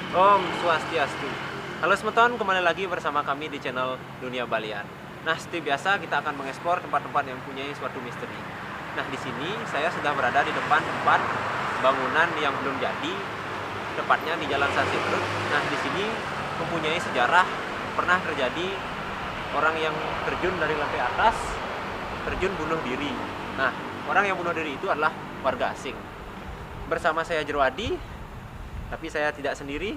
Om Swastiastu. Halo semeton, kembali lagi bersama kami di channel Dunia Balian. Nah, seperti biasa kita akan mengeksplor tempat-tempat yang mempunyai suatu misteri. Nah, di sini saya sudah berada di depan tempat bangunan yang belum jadi, tepatnya di Jalan Sansetrut. Nah, di sini mempunyai sejarah pernah terjadi orang yang terjun dari lantai atas, terjun bunuh diri. Nah, orang yang bunuh diri itu adalah warga asing. Bersama saya Jerwadi, tapi saya tidak sendiri,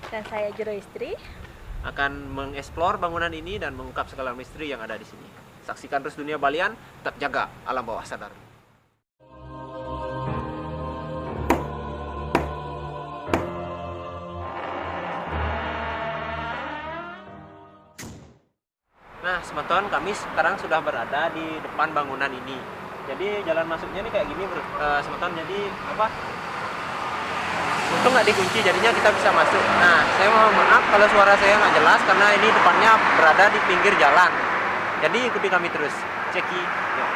Dan saya Jero Istri. akan mengeksplor bangunan ini dan mengungkap segala misteri yang ada di sini. Saksikan terus Dunia Balian, tetap jaga alam bawah sadar. Nah, semeton, kami sekarang sudah berada di depan bangunan ini. Jadi jalan masuknya ini kayak gini, semeton. Jadi apa? Untung nggak dikunci, jadinya kita bisa masuk. Nah, saya mohon maaf kalau suara saya nggak jelas karena ini depannya berada di pinggir jalan. Jadi ikuti kami terus. Ceki. Yuk.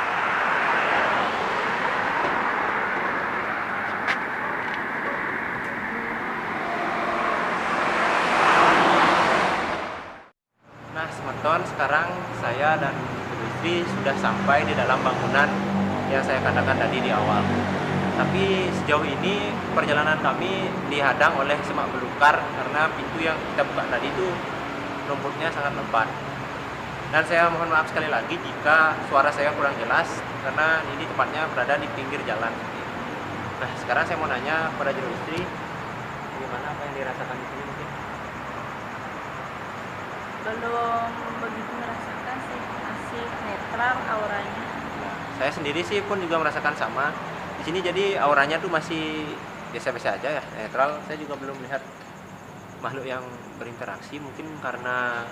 Nah, semeton, sekarang saya dan ibu istri sudah sampai di dalam bangunan yang saya katakan tadi di awal. Tapi sejauh ini perjalanan kami dihadang oleh semak belukar karena pintu yang kita buka tadi itu rumputnya sangat lebat. Dan saya mohon maaf sekali lagi jika suara saya kurang jelas karena ini tepatnya berada di pinggir jalan. Nah, sekarang saya mau nanya kepada Jero Istri, bagaimana apa yang dirasakan di sini mungkin? Belum begitu merasakan sih, masih netral auranya. Saya sendiri sih pun juga merasakan sama. Di sini jadi auranya tuh masih biasa-biasa aja ya, netral. Saya juga belum melihat makhluk yang berinteraksi, mungkin karena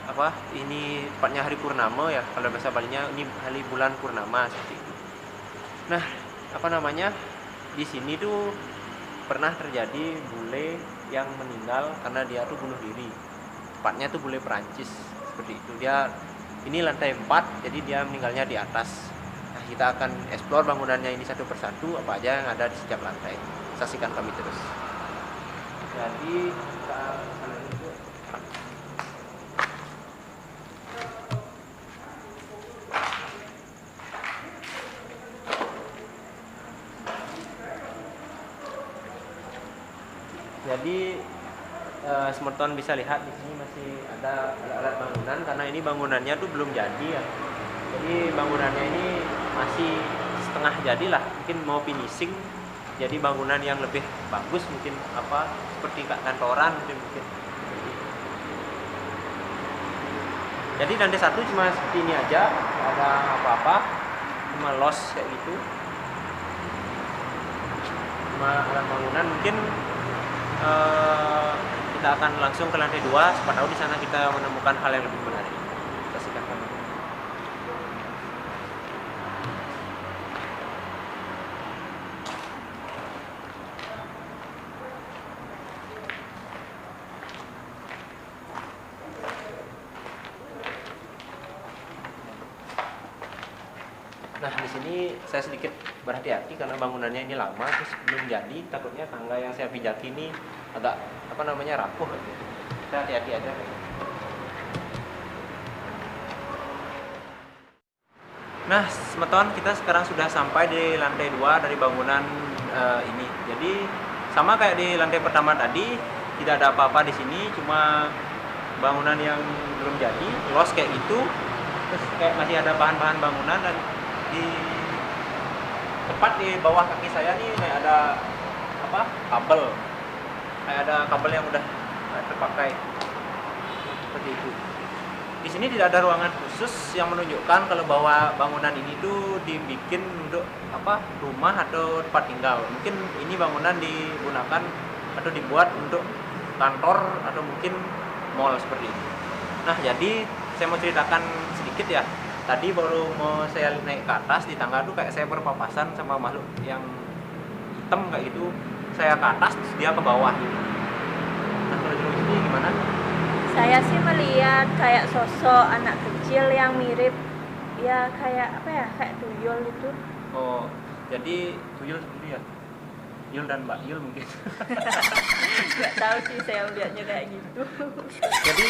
apa? Ini tepatnya hari purnama ya. Kalau bahasa Balinya ini hari bulan purnama seperti itu. Nah, apa namanya? Di sini tuh pernah terjadi bule yang meninggal karena dia tuh bunuh diri. Tepatnya tuh bule Perancis seperti itu. Dia ini lantai 4, jadi dia meninggalnya di atas. Nah, kita akan eksplor bangunannya ini satu persatu, apa aja yang ada di setiap lantai. Saksikan kami terus. Jadi kita semeton bisa lihat di sini masih ada alat-alat bangunan karena ini bangunannya tuh belum jadi ya. Jadi bangunannya ini masih setengah jadi lah, mungkin mau finishing. Jadi bangunan yang lebih bagus mungkin apa seperti kantoran mungkin. Jadi lantai satu cuma seperti ini aja, nggak ada apa-apa, cuma los kayak gitu. Cuma alat bangunan mungkin kita akan langsung ke lantai 2, siapa tahu di sana kita menemukan hal yang lebih menarik. Saksikan kami. Nah, di sini saya sedikit berhati-hati karena bangunannya ini lama, terus belum jadi. Takutnya tangga yang saya pijaki ini agak apa namanya rapuh. Kita hati-hati aja. Nah, semeton, kita sekarang sudah sampai di lantai 2 dari bangunan ini. Jadi sama kayak di lantai pertama tadi, tidak ada apa-apa di sini, cuma bangunan yang belum jadi, los kayak gitu. Terus kayak masih ada bahan-bahan bangunan dan di tepat di bawah kaki saya nih kayak ada apa? Kabel. Kayak ada kabel yang udah terpakai. Seperti itu. Di sini tidak ada ruangan khusus yang menunjukkan kalau bahwa bangunan ini tuh dibikin untuk apa? Rumah atau tempat tinggal. Mungkin ini bangunan digunakan atau dibuat untuk kantor atau mungkin mall seperti itu. Nah, jadi saya mau ceritakan sedikit ya. Tadi baru mau saya naik ke atas di tangga tuh kayak saya berpapasan sama makhluk yang hitam kayak gitu. Saya ke atas, terus dia ke bawah gitu. Nah, kalau Jero ini gimana? Saya sih melihat kayak sosok anak kecil yang mirip kayak apa ya, kayak tuyul itu. Oh, jadi tuyul seperti ya. Yul dan Mbak Yul mungkin. Nggak tahu sih, saya melihatnya kayak gitu. Jadi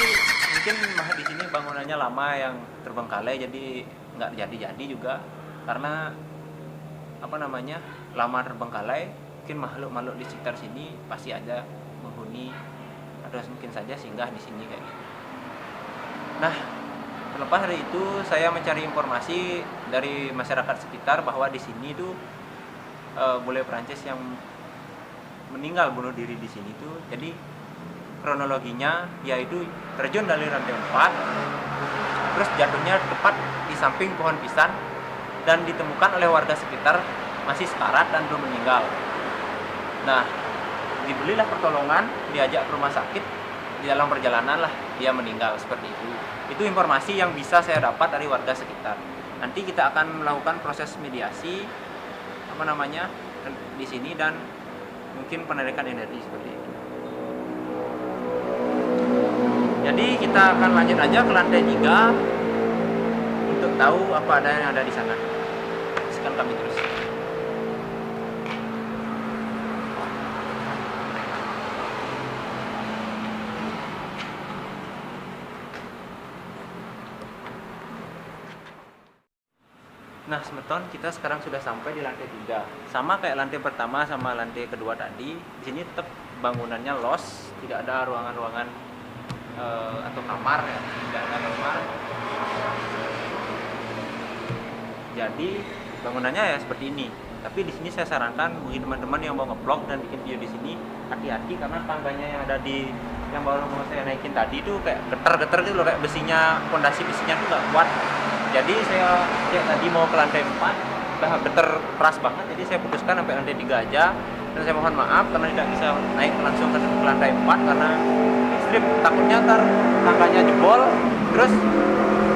mungkin di sini bangunannya lama yang terbengkalai, jadi nggak jadi juga karena apa namanya, lama terbengkalai. Mungkin makhluk-makhluk di sekitar sini pasti ada menghuni atau mungkin saja singgah di sini kayak gitu. Nah, terlepas dari itu saya mencari informasi dari masyarakat sekitar bahwa di sini tuh bule Prancis yang meninggal bunuh diri di sini tuh. Jadi kronologinya dia itu terjun dari lantai 4, terus jatuhnya tepat di samping pohon pisang dan ditemukan oleh warga sekitar masih sekarat dan belum meninggal. Nah, dibelilah pertolongan, diajak ke rumah sakit, di dalam perjalanan lah dia meninggal seperti itu. Itu informasi yang bisa saya dapat dari warga sekitar. Nanti kita akan melakukan proses mediasi apa namanya di sini dan mungkin penarikan energi seperti itu. Jadi kita akan lanjut aja ke lantai 3 untuk tahu apa ada yang ada di sana. Sekarang kami terus. Nah, semeton kita sekarang sudah sampai di lantai 3. Sama kayak lantai pertama sama lantai kedua tadi, di sini tetap bangunannya los, tidak ada ruangan-ruangan atau kamar ya, tidak ada kamar. Jadi bangunannya ya seperti ini. Tapi di sini saya sarankan bagi teman-teman yang mau nge-vlog dan bikin video di sini, hati-hati karena tangganya yang ada di yang baru mau saya naikin tadi itu kayak getar-getar gitu loh, kayak besinya, pondasi besinya tuh nggak kuat. Jadi saya tadi mau ke lantai 4 udah getar keras banget, jadi saya putuskan sampai lantai 3 aja. Dan saya mohon maaf karena tidak bisa naik langsung ke lantai 4 karena ekstrim, takutnya ntar tangganya jebol terus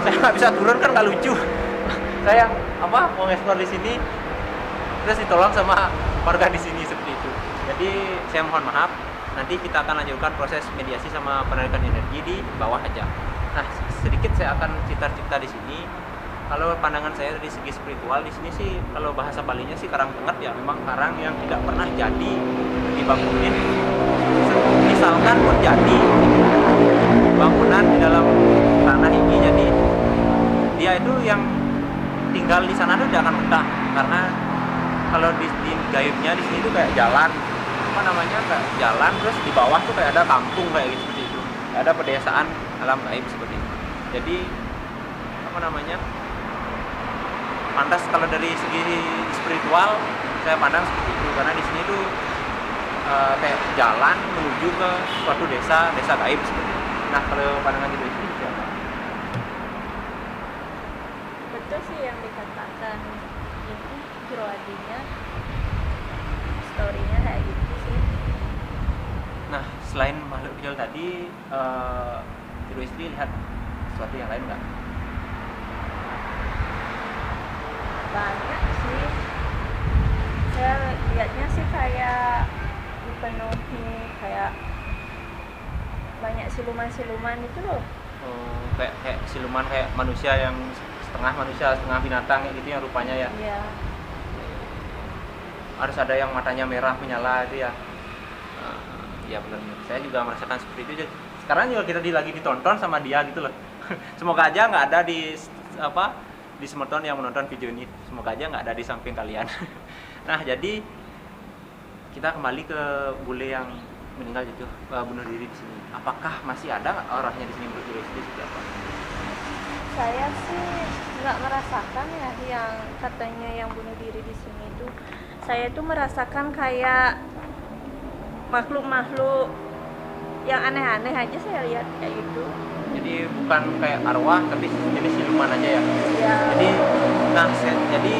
saya nggak bisa turun, kan nggak lucu. Saya mau nge-explore di sini terus ditolong sama warga di sini seperti itu. Jadi saya mohon maaf, nanti kita akan lanjutkan proses mediasi sama penarikan energi di bawah aja. Nah, sedikit saya akan cerita-cerita di sini. Kalau pandangan saya dari segi spiritual di sini sih, kalau bahasa Balinya sih karang tenget ya, memang karang yang tidak pernah jadi dibangunin. Misalkan pun jadi bangunan di dalam tanah ini, jadi dia itu yang tinggal di sana tuh tidak akan betah, karena kalau di gaibnya di sini tuh kayak jalan, kayak jalan, terus di bawah tuh kayak ada kampung kayak gitu seperti itu, kayak ada pedesaan alam gaib seperti itu. Jadi pantas kalau dari segi spiritual saya pandang seperti itu, karena di sini tuh kayak jalan menuju ke suatu desa gaib seperti itu. Nah, kalau pandangan itu siapa? Betul sih yang dikatakan ini Jurwadinya, storynya kayak gitu sih. Nah, selain makhluk kecil tadi, Ibu istri lihat sesuatu yang lain nggak? Banyak sih, saya lihatnya sih kayak dipenuhi kayak banyak siluman-siluman itu loh. Kayak siluman, kayak manusia yang setengah manusia setengah binatang kayak gitu yang rupanya ya. Iya. Harus ada yang matanya merah menyala itu ya. Ya benar, saya juga merasakan seperti itu. Sekarang juga kita lagi ditonton sama dia gitu loh. Semoga aja nggak ada di Semeton yang menonton video ini. Semoga aja nggak ada di samping kalian. Nah, jadi kita kembali ke bule yang meninggal itu, bunuh diri di sini. Apakah masih ada orangnya di sini berdiri seperti apa? Saya sih nggak merasakan ya yang katanya yang bunuh diri di sini itu. Saya tuh merasakan kayak makhluk-makhluk yang aneh-aneh aja saya lihat kayak gitu. Jadi bukan kayak arwah tapi jenis siluman aja ya. Iya. Jadi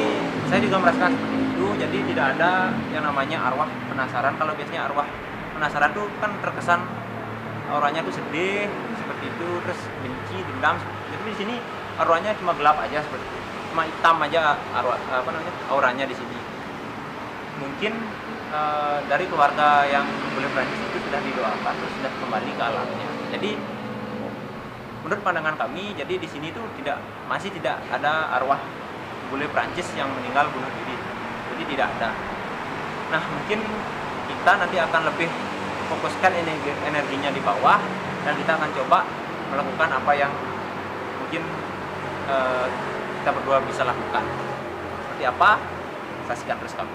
saya juga merasakan seperti itu. Jadi tidak ada yang namanya arwah penasaran. Kalau biasanya arwah penasaran tuh kan terkesan auranya tuh sedih seperti itu, terus benci, dendam. Jadi di sini auranya cuma gelap aja seperti itu. Cuma hitam aja auranya di sini. Mungkin dari keluarga yang bule Prancis itu sudah didoakan terus sudah kembali ke alamnya. Jadi menurut pandangan kami, jadi di sini tuh masih tidak ada arwah bule Prancis yang meninggal bunuh diri. Jadi tidak ada. Nah, mungkin kita nanti akan lebih fokuskan energinya di bawah, dan kita akan coba melakukan apa yang mungkin kita berdua bisa lakukan. Seperti apa? Saksikan terus kami.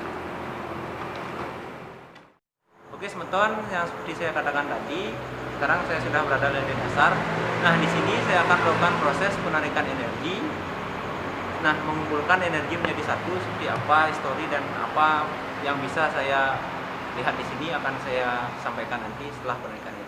Oke teman-teman, yang seperti saya katakan tadi, sekarang saya sudah berada di dasar. Nah, di sini saya akan melakukan proses penarikan energi. Nah, mengumpulkan energi menjadi satu, seperti apa histori dan apa yang bisa saya lihat di sini akan saya sampaikan nanti setelah penarikan energi.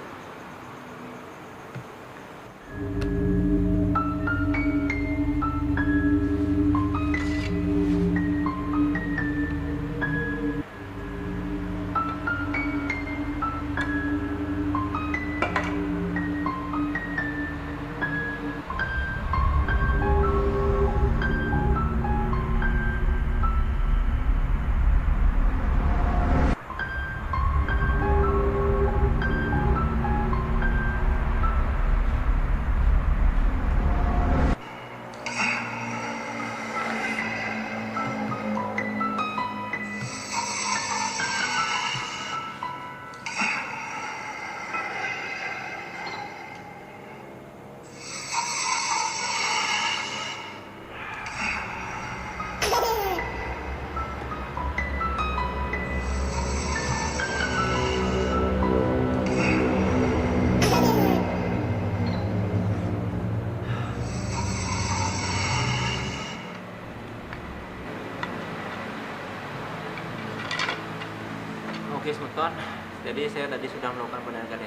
Oke teman-teman, jadi saya tadi sudah melakukan penarikan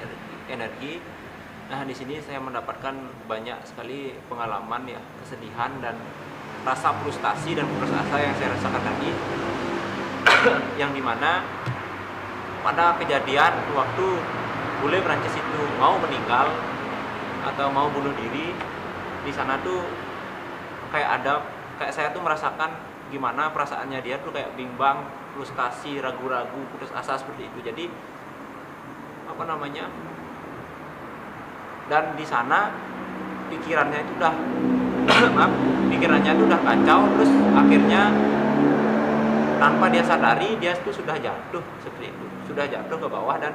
energi. Nah, di sini saya mendapatkan banyak sekali pengalaman ya, kesedihan dan rasa frustasi dan putus asa yang saya rasakan tadi. Yang dimana pada kejadian waktu bule Prancis itu mau meninggal atau mau bunuh diri, di sana tuh kayak saya tuh merasakan gimana perasaannya dia tuh kayak bimbang, frustasi, ragu-ragu, putus asa seperti itu. Jadi apa namanya? Dan di sana pikirannya itu udah pikirannya itu udah kacau, terus akhirnya tanpa dia sadari dia itu sudah jatuh seperti itu. Sudah jatuh ke bawah dan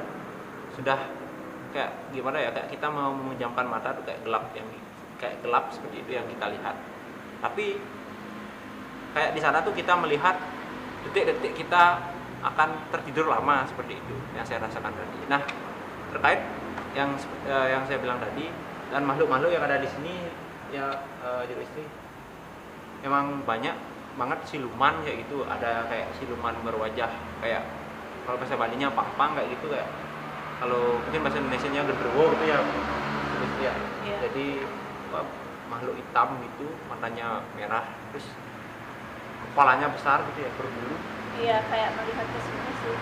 sudah kayak gimana ya, kayak kita mau memejamkan mata tuh kayak gelap seperti itu yang kita lihat. Tapi kayak di sana tuh kita melihat detik-detik kita akan tertidur lama seperti itu yang saya rasakan tadi. Nah, terkait yang saya bilang tadi dan makhluk-makhluk yang ada di sini ya, Juru Istri, memang banyak banget siluman kayak gitu. Ada kayak siluman berwajah kayak, kalau bahasa Balinya papang kayak gitu, kayak kalau mungkin bahasa Indonesianya genderuwo gitu ya, ya. Yeah. Jadi makhluk hitam gitu, matanya merah, terus kepalanya besar gitu ya, berbulu. Iya, kayak melihat ke sini sih.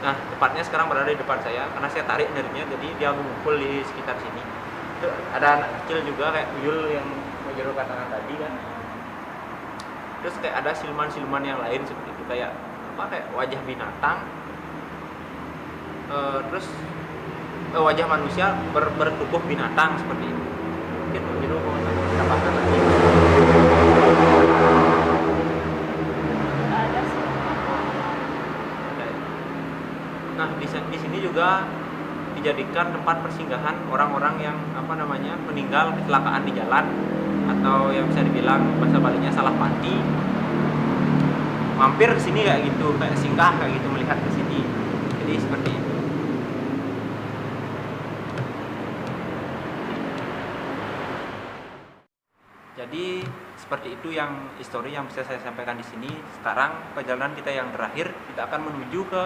Nah, tepatnya sekarang berada di depan saya karena saya tarik energinya, jadi dia mengumpul di sekitar sini. Itu ada anak kecil juga kayak tuyul yang Jero katakan tadi kan. Terus kayak ada siluman-siluman yang lain seperti itu, kayak apa, kayak wajah binatang, terus wajah manusia bertubuh binatang seperti itu. Mungkin Jero mau tambahkan lagi. Nah, di sini juga dijadikan tempat persinggahan orang-orang yang meninggal kecelakaan di jalan, atau yang bisa dibilang bahasa Balinya salah panti. Mampir ke sini kayak gitu, kayak singgah kayak gitu, melihat ke sini. Jadi seperti itu. Jadi seperti itu yang histori yang bisa saya sampaikan di sini. Sekarang perjalanan kita yang terakhir, kita akan menuju ke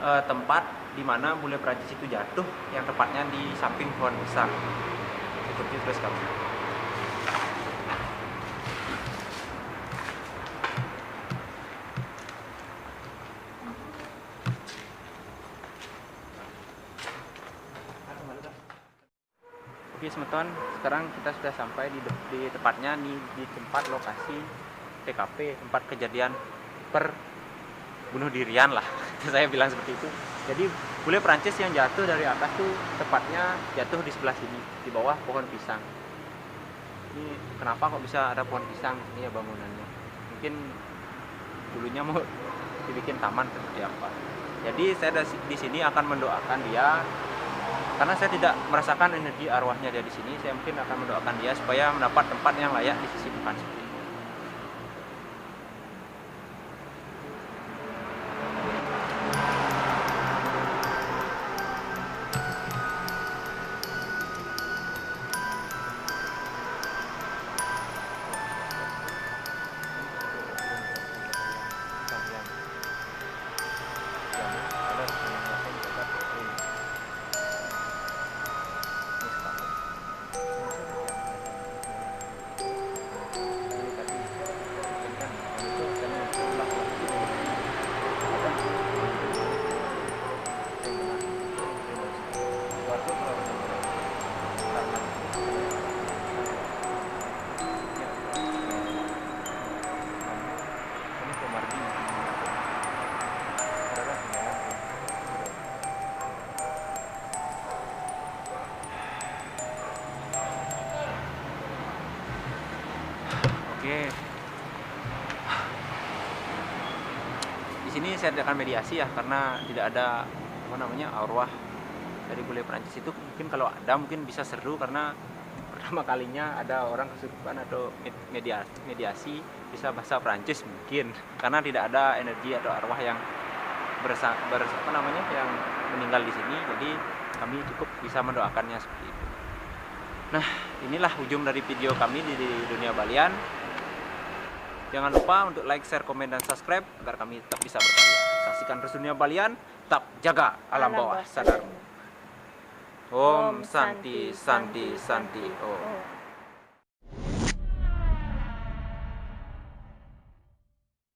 tempat di mana bule Prancis itu jatuh, yang tepatnya di samping pohon besar. Ikuti terus kami. Oke teman-teman, sekarang kita sudah sampai di tepatnya di tempat lokasi TKP, tempat kejadian bunuh dirian lah. Saya bilang seperti itu. Jadi bule Prancis yang jatuh dari atas tuh tepatnya jatuh di sebelah sini, di bawah pohon pisang. Ini kenapa kok bisa ada pohon pisang di sini ya bangunannya? Mungkin dulunya mau dibikin taman seperti apa. Jadi saya di sini akan mendoakan dia, karena saya tidak merasakan energi arwahnya dia di sini. Saya mungkin akan mendoakan dia supaya mendapat tempat yang layak di sisi Tuhan seperti itu. Oke. Di sini saya adakan mediasi ya, karena tidak ada arwah dari bule Perancis itu. Mungkin kalau ada mungkin bisa seru, karena pertama kalinya ada orang kesurupan atau mediasi bisa bahasa Perancis mungkin, karena tidak ada energi atau arwah yang yang meninggal di sini. Jadi kami cukup bisa mendoakannya seperti itu. Nah, inilah ujung dari video kami di dunia Balian. Jangan lupa untuk like, share, komen, dan subscribe agar kami tetap bisa berkarya. Saksikan terus dunia Balian, tetap jaga alam bawah sadarmu. Om Santi Santi Santi Om.